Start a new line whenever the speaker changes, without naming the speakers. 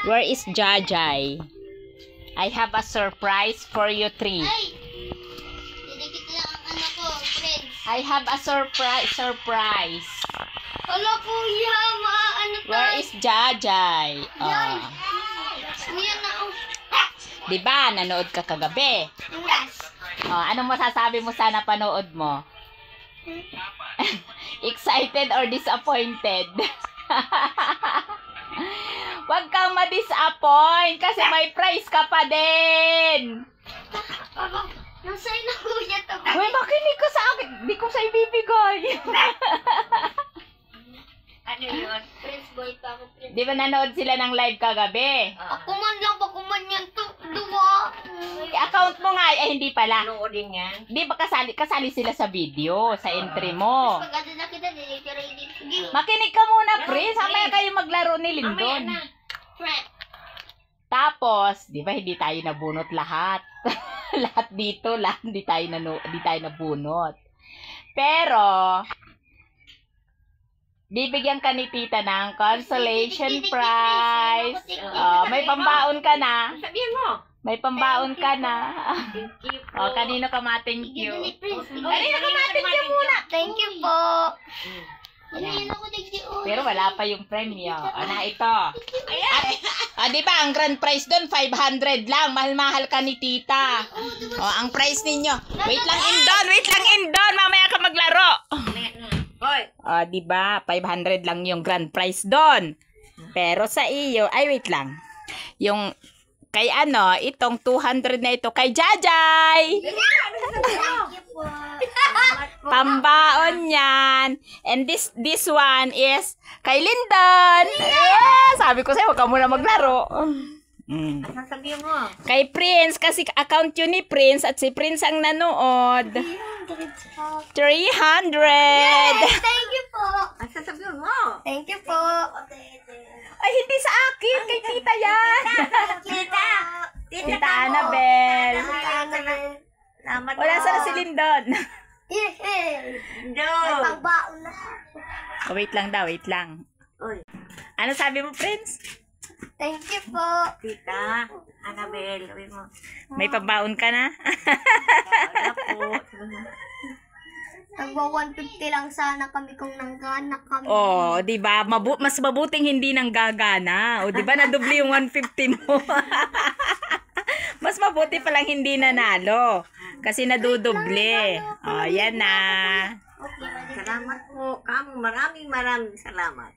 Where is Jajay? I have a surprise for you three.
Ay! Didikit lang ang anak ko, friends.
I have a surprise.
Hala, kuya, ano to?
Where is Jajay?
Yan.
Oh.
Kuya na, oh.
Diba, nanood ka kagabi?
Yes.
Oh, anong masasabi mo sa napanood mo? Excited or disappointed? Huwag kang ma-disappoint kasi may prize ka pa din.
Papa, nasa'yo na kuya to.
Uy, makinig ka sa akin. Di ko sa ibibigay.
Ano yun? Friends boy pa ako, friends.
Di ba nanood sila ng live kagabi?
Ako man lang, baka man yan to. Duwa.
Account mo nga, ay hindi pala.
Noodin yan.
Di ba kasali sila sa video, sa entry mo.
Pag na kita, didikit. Sige.
Makinig ka muna, Prince. Mamaya kayo maglaro ni Lindon.
Friend.
Tapos, di ba hindi tayo nabunot lahat? Lahat dito, hindi tayo nabunot. Pero, bibigyan ka ni tita ng consolation prize. May pambaon ka na.
Sabihin mo.
May pambaon ka na.
Thank you po.
Kanino ka ma-thank you?
Kanino ka ma-thank you muna? Thank you po.
Yan. Pero wala pa yung premyo. Ito. Di ba, ang grand prize doon, 500 lang. Mahal-mahal ka ni tita. Ang prize ninyo. Wait lang, Indon. Mamaya ka maglaro. Di ba, 500 lang yung grand prize doon. Pero sa iyo, ay wait lang. Yung, kay itong 200 na ito, kay Jajay. Pambaon yan. And this one is kay Lindon. Sabi ko sa'yo, huwag ka muna maglaro.
Sasabihin mo.
Kay Prince, kasi account yun ni Prince at si Prince ang nanood. 300.
Thank you po. Sasabihin mo. Thank you po.
Ay, hindi sa akin. Kay tita yan.
Tita.
Tita Annabel.
Salamat po.
Wala sana si Lindon.
No. Pagbaon na.
Wait lang daw, wait lang. Ano sabi mo, Prince?
Thank you po.
Tita, Annabel, gawin mo.
May pambaon ka na?
Wala po.
Nagwa 150 lang sana kami kung nanggana kami.
Oh, 'di ba? Mas mabuting hindi nang gagana. O 'di ba nadoble yung 150 mo? Mas mabuti pa lang hindi nanalo kasi nadudoble. Oh, yan na.
Salamat po. Maraming salamat.